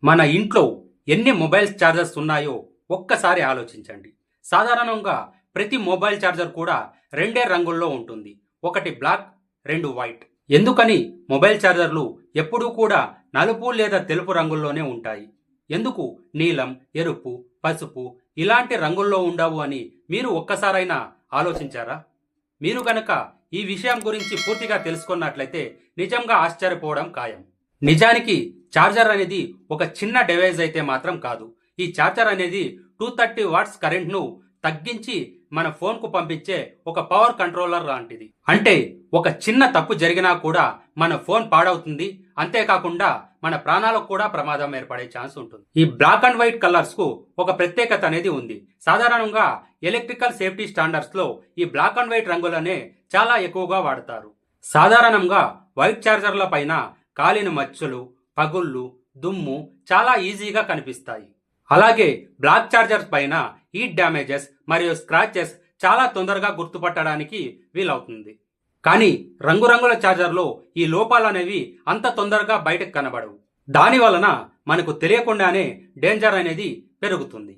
మన ఇంట్లో ఎన్ని మొబైల్ ఛార్జర్స్ ఉన్నాయో ఒక్కసారి ఆలోచించండి. సాధారణంగా ప్రతి మొబైల్ ఛార్జర్ కూడా రెండే రంగుల్లో ఉంటుంది. ఒకటి బ్లాక్, రెండు వైట్. ఎందుకని మొబైల్ ఛార్జర్లు ఎప్పుడూ కూడా నలుపు లేదా తెలుపు రంగుల్లోనే ఉంటాయి? ఎందుకు నీలం, ఎరుపు, పసుపు ఇలాంటి రంగుల్లో ఉండవు అని మీరు ఒక్కసారైనా ఆలోచించారా? మీరు గనక ఈ విషయం గురించి పూర్తిగా తెలుసుకున్నట్లయితే నిజంగా ఆశ్చర్యపోవడం ఖాయం. నిజానికి ఛార్జర్ అనేది ఒక చిన్న డివైస్ అయితే మాత్రం కాదు. ఈ ఛార్జర్ అనేది 230 వాట్స్ కరెంట్ను తగ్గించి మన ఫోన్కు పంపించే ఒక పవర్ కంట్రోలర్ లాంటిది. అంటే ఒక చిన్న తప్పు జరిగినా కూడా మన ఫోన్ పాడవుతుంది. అంతేకాకుండా మన ప్రాణాలకు కూడా ప్రమాదం ఏర్పడే ఛాన్స్ ఉంటుంది. ఈ బ్లాక్ అండ్ వైట్ కలర్స్ కు ఒక ప్రత్యేకత అనేది ఉంది. సాధారణంగా ఎలక్ట్రికల్ సేఫ్టీ స్టాండర్డ్స్ లో ఈ బ్లాక్ అండ్ వైట్ రంగులనే చాలా ఎక్కువగా వాడతారు. సాధారణంగా వైట్ ఛార్జర్ల పైన కాలిన మచ్చలు, పగుళ్ళు, దుమ్ము చాలా ఈజీగా కనిపిస్తాయి. అలాగే బ్లాక్ ఛార్జర్స్ పైన హీట్ డ్యామేజెస్ మరియు స్క్రాచెస్ చాలా తొందరగా గుర్తుపట్టడానికి వీలవుతుంది. కానీ రంగురంగుల ఛార్జర్లో ఈ లోపాలు అనేవి అంత తొందరగా బయటకు కనబడవు. దాని వలన మనకు తెలియకుండానే డేంజర్ అనేది పెరుగుతుంది.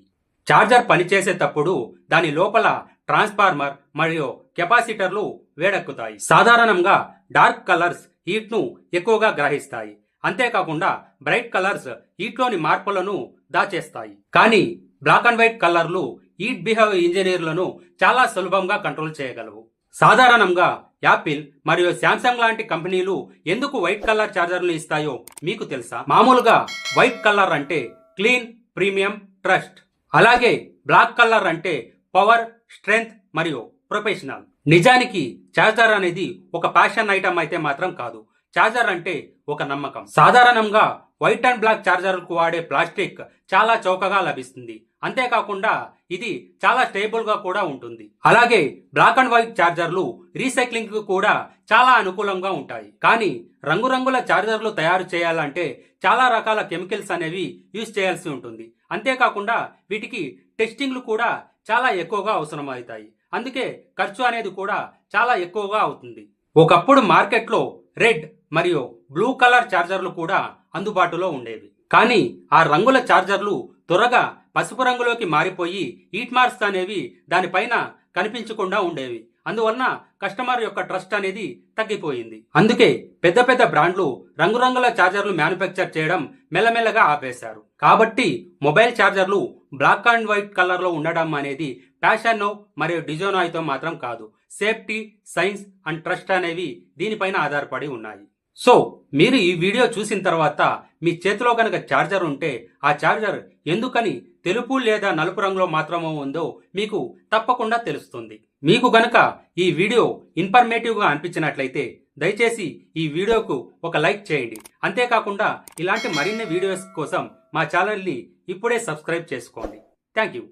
ఛార్జర్ పనిచేసేటప్పుడు దాని లోపల ట్రాన్స్ఫార్మర్ మరియు కెపాసిటర్లు వేడెక్కుతాయి. సాధారణంగా డార్క్ కలర్స్ హీట్ ను ఎక్కువగా గ్రహిస్తాయి. అంతేకాకుండా బ్రైట్ కలర్స్ హీట్లోని మార్పులను దాచేస్తాయి. కానీ బ్లాక్ అండ్ వైట్ కలర్లు హీట్ బిహేవ్ ఇంజనీర్లను చాలా సులభంగా కంట్రోల్ చేయగలవు. సాధారణంగా యాపిల్ మరియు శాంసంగ్ లాంటి కంపెనీలు ఎందుకు వైట్ కలర్ ఛార్జర్లు ఇస్తాయో మీకు తెలుసా? మామూలుగా వైట్ కలర్ అంటే క్లీన్, ప్రీమియం, ట్రస్ట్. అలాగే బ్లాక్ కలర్ అంటే పవర్, స్ట్రెంగ్త్ మరియు ప్రొఫెషనల్. నిజానికి ఛార్జర్ అనేది ఒక ఫ్యాషన్ ఐటమ్ అయితే మాత్రం కాదు. ఛార్జర్ అంటే ఒక నమ్మకం. సాధారణంగా వైట్ అండ్ బ్లాక్ ఛార్జర్కు వాడే ప్లాస్టిక్ చాలా చౌకగా లభిస్తుంది. అంతేకాకుండా ఇది చాలా స్టేబుల్ గా కూడా ఉంటుంది. అలాగే బ్లాక్ అండ్ వైట్ ఛార్జర్లు రీసైక్లింగ్ కు కూడా చాలా అనుకూలంగా ఉంటాయి. కానీ రంగురంగుల ఛార్జర్లు తయారు చేయాలంటే చాలా రకాల కెమికల్స్ అనేవి యూజ్ చేయాల్సి ఉంటుంది. అంతేకాకుండా వీటికి టెస్టింగ్లు కూడా చాలా ఎక్కువగా అవసరమవుతాయి. అందుకే ఖర్చు అనేది కూడా చాలా ఎక్కువగా అవుతుంది. ఒకప్పుడు మార్కెట్లో రెడ్ మరియు బ్లూ కలర్ ఛార్జర్లు కూడా అందుబాటులో ఉండేవి. కానీ ఆ రంగుల ఛార్జర్లు త్వరగా పసుపు రంగులోకి మారిపోయి హీట్ మార్క్స్ అనేవి దానిపైన కనిపించకుండా ఉండేవి. అందువలన కస్టమర్ యొక్క ట్రస్ట్ అనేది తగ్గిపోయింది. అందుకే పెద్ద పెద్ద బ్రాండ్లు రంగురంగుల ఛార్జర్లు మ్యానుఫ్యాక్చర్ చేయడం మెల్లమెల్లగా ఆపేశారు. కాబట్టి మొబైల్ ఛార్జర్లు బ్లాక్ అండ్ వైట్ కలర్ లో ఉండడం అనేది ఫ్యాషన్ మరియు డిజైన్ అయితే మాత్రం కాదు. సేఫ్టీ, సైన్స్ అండ్ ట్రస్ట్ అనేవి దీనిపైన ఆధారపడి ఉన్నాయి. సో మీరు ఈ వీడియో చూసిన తర్వాత మీ చేతిలో కనుక ఛార్జర్ ఉంటే ఆ ఛార్జర్ ఎందుకని తెలుపు లేదా నలుపు రంగులో మాత్రమే ఉందో మీకు తప్పకుండా తెలుస్తుంది. మీకు గనక ఈ వీడియో ఇన్ఫర్మేటివ్ గా అనిపించినట్లయితే దయచేసి ఈ వీడియోకు ఒక లైక్ చేయండి. అంతేకాకుండా ఇలాంటి మరిన్ని వీడియోస్ కోసం మా ఛానల్ని ఇప్పుడే సబ్స్క్రైబ్ చేసుకోండి. Thank you.